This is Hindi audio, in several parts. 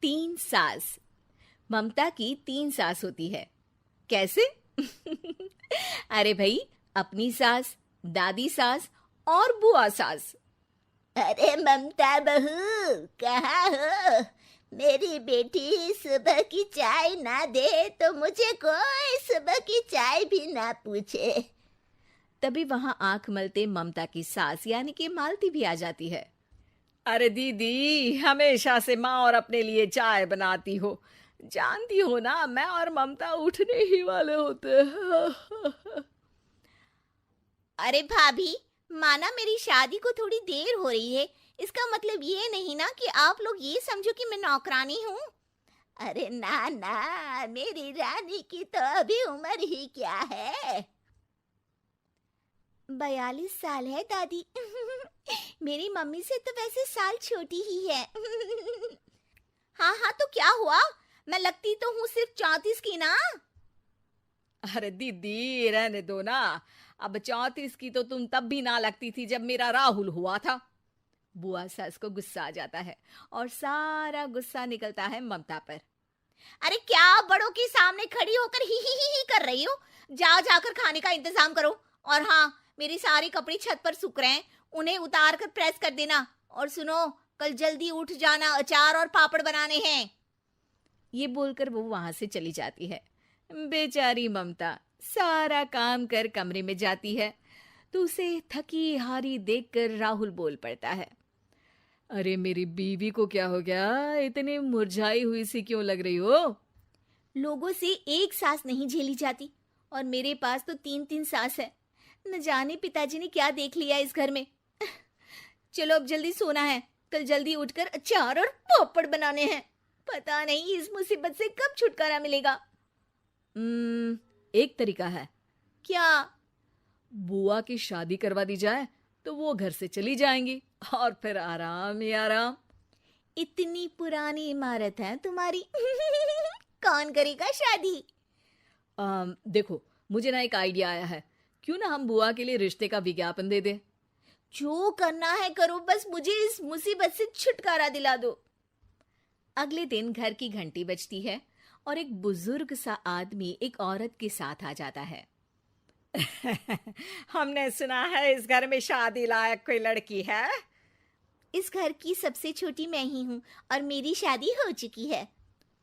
तीन सास। ममता की तीन सास होती है। कैसे? अरे भाई, अपनी सास, दादी सास और बुआ सास। अरे ममता बहू, कहाँ हो? मेरी बेटी सुबह की चाय ना दे तो मुझे कोई सुबह की चाय भी ना पूछे। तभी वहां आंख मलते ममता की सास यानी कि मालती भी आ जाती है। अरे दीदी, हमेशा से माँ और अपने लिए चाय बनाती हो। जानती हो ना, मैं और ममता उठने ही वाले होते हैं। अरे भाभी, माना मेरी शादी को थोड़ी देर हो रही है, इसका मतलब ये नहीं ना कि आप लोग ये समझो कि मैं नौकरानी हूँ। अरे ना ना, मेरी रानी की तो अभी उम्र ही क्या है। 42 साल है दादी। मेरी मम्मी से तो वैसे साल छोटी ही है। हाँ हाँ, तो क्या हुआ? मैं लगती तो हूँ सिर्फ 34 की ना। अरे दीदी, रहने दो ना। अब 34 की तो तुम तब भी ना लगती थी जब मेरा राहुल हुआ था। बुआ सास को गुस्सा आ जाता है और सारा गुस्सा निकलता है ममता पर। अरे क्या बड़ों के सामने खड़ी होकर ही कर रही हो? जाओ जाकर खाने का इंतजाम करो। और हाँ, मेरे सारे कपड़े छत पर सूख रहे हैं, उन्हें उतार कर प्रेस कर देना। और सुनो, कल जल्दी उठ जाना, अचार और पापड़ बनाने हैं। ये बोलकर वो वहां से चली जाती है। बेचारी ममता सारा काम कर कमरे में जाती है तो उसे थकी हारी देखकर राहुल बोल पड़ता है। अरे मेरी बीवी को क्या हो गया? इतनी मुरझाई हुई सी क्यों लग रही हो? लोगों से एक सास नहीं झेली जाती, और मेरे पास तो तीन तीन सास है। न जाने पिताजी ने क्या देख लिया इस घर में। चलो अब जल्दी सोना है, कल जल्दी उठकर अचार और पापड़ बनाने हैं। पता नहीं इस मुसीबत से कब छुटकारा मिलेगा। एक तरीका है। क्या? बुआ की शादी करवा दी जाए तो वो घर से चली जाएंगी और फिर आराम ही आराम। इतनी पुरानी इमारत है तुम्हारी। कौन करेगा शादी? देखो, मुझे ना एक आइडिया आया है। क्यों ना हम बुआ के लिए रिश्ते का विज्ञापन दे दें? जो करना है करो, बस मुझे इस मुसीबत से छुटकारा दिला दो। अगले दिन घर की घंटी बजती है और एक बुजुर्ग सा आदमी एक औरत के साथ आ जाता है। हमने सुना है इस घर में शादी लायक कोई लड़की है। इस घर की सबसे छोटी मैं ही हूँ, और मेरी शादी हो चुकी है।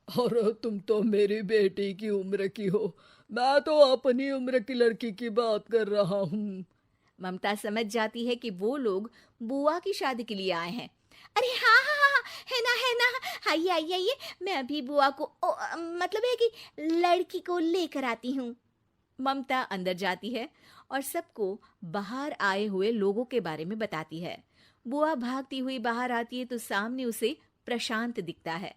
और तुम तो मेरी बेटी की उम्र की हो। मैं तो अपनी उम्र की लड़की की बात कर रहा हूँ। ममता समझ जाती है कि वो लोग बुआ की शादी के लिए आए हैं। अरे हाँ हाँ हाँ हाँ, है ना है ना। आइए आइए आइए, मैं अभी बुआ को मतलब है कि लड़की को लेकर आती हूँ। ममता अंदर जाती है और सबको बाहर आए हुए लोगों के बारे में बताती है। बुआ भागती हुई बाहर आती है तो सामने उसे प्रशांत दिखता है।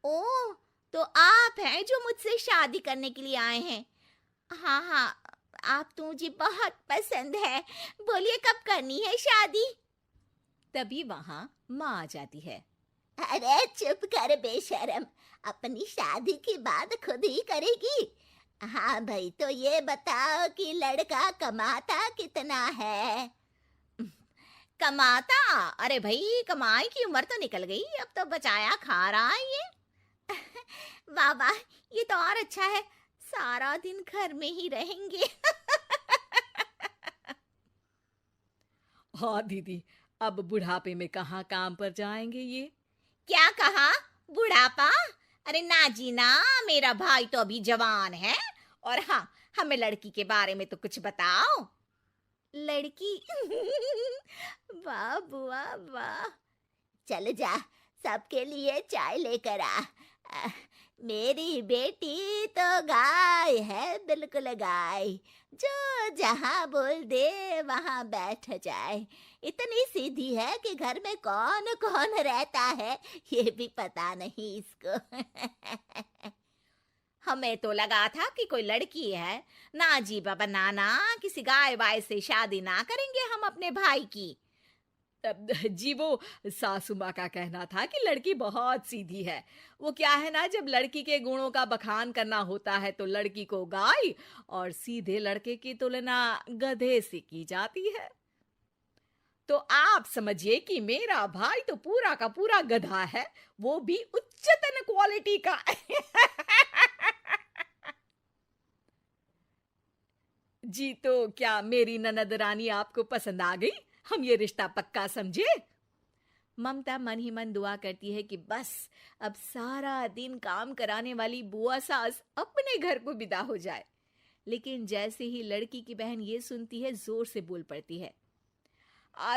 ओह, तो आप हैं जो मुझसे शादी करने के लिए आए हैं? हाँ हाँ, आप तो मुझे बहुत पसंद है। बोलिए कब करनी है शादी? तभी वहां माँ आ जाती है। अरे चुप कर बेशरम, अपनी शादी की बात खुद ही करेगी। हाँ भाई, तो ये बताओ कि लड़का कमाता कितना है? कमाता? अरे भाई, कमाई की उम्र तो निकल गई, अब तो बचाया खा रहा है ये। वाह वाह, ये तो और अच्छा है, सारा दिन घर में ही रहेंगे। हाँ दीदी, अब बुढ़ापे में कहाँ काम पर जाएंगे ये? क्या कहा? बुढ़ापा? अरे ना जी ना, मेरा भाई तो अभी जवान है। और हाँ, हमें लड़की के बारे में तो कुछ बताओ। लड़की? वाह बुआ वाह। चल जा, सबके लिए चाय लेकर आ। अ, मेरी बेटी तो गाय है, बिल्कुल गाय, जो जहाँ बोल दे वहाँ बैठ जाए। इतनी सीधी है कि घर में कौन कौन रहता है ये भी पता नहीं इसको। हमें तो लगा था कि कोई लड़की है। ना जी बाबा, नाना, किसी गाय वाय से शादी ना करेंगे हम अपने भाई की। जी वो सासू माँ का कहना था कि लड़की बहुत सीधी है। वो क्या है ना, जब लड़की के गुणों का बखान करना होता है तो लड़की को गाय और सीधे लड़के की तुलना गधे से की जाती है। तो आप समझिए कि मेरा भाई तो पूरा का पूरा गधा है, वो भी उच्चतन क्वालिटी का। जी, तो क्या मेरी ननद रानी आपको पसंद आ गई? हम ये रिश्ता पक्का समझे? ममता मन ही मन दुआ करती है कि बस अब सारा दिन काम कराने वाली बुआ सास अपने घर को विदा हो जाए। लेकिन जैसे ही लड़की की बहन ये सुनती है, जोर से बोल पड़ती है,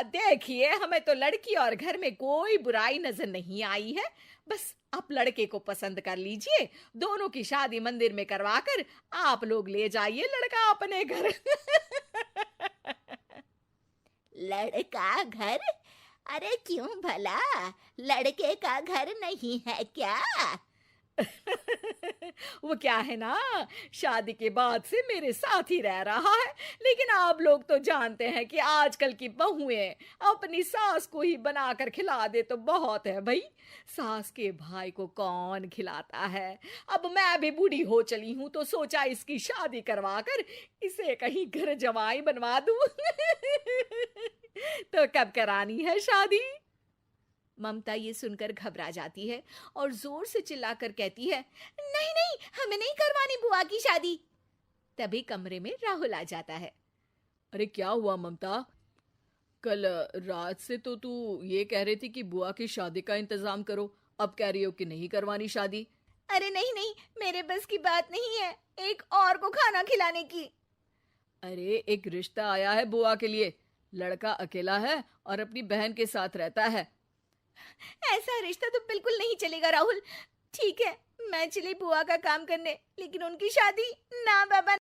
देखिए, हमें तो लड़की और घर में कोई बुराई नजर नहीं आई है। बस आप लड़के को पसंद कर लीजिए, दोनों की शादी मंदिर में करवाकर आप लोग ले जाइए लड़का अपने घर। लड़का घर? अरे क्यों भला, लड़के का घर नहीं है क्या? वो क्या है ना, शादी के बाद से मेरे साथ ही रह रहा है, लेकिन आप लोग तो जानते हैं कि आजकल की बहुएं अपनी सास को ही बनाकर खिला दे तो बहुत है भाई। सास के भाई को कौन खिलाता है। अब मैं भी बूढ़ी हो चली हूं तो सोचा इसकी शादी करवा कर इसे कहीं घर जमाई बनवा दूं। तो कब करानी है शादी? ममता ये सुनकर घबरा जाती है और जोर से चिल्लाकर कहती है, नहीं नहीं, हमें नहीं करवानी बुआ की शादी। तभी कमरे में राहुल आ जाता है। अरे क्या हुआ ममता? कल रात से तो तू ये कह रही थी कि बुआ की शादी का इंतजाम करो, अब कह रही हो कि नहीं करवानी शादी। अरे नहीं नहीं, मेरे बस की बात नहीं है एक और को खाना खिलाने की। अरे एक रिश्ता आया है बुआ के लिए, लड़का अकेला है और अपनी बहन के साथ रहता है। ऐसा रिश्ता तो बिल्कुल नहीं चलेगा राहुल। ठीक है, मैं चली बुआ का काम करने, लेकिन उनकी शादी ना बाबा।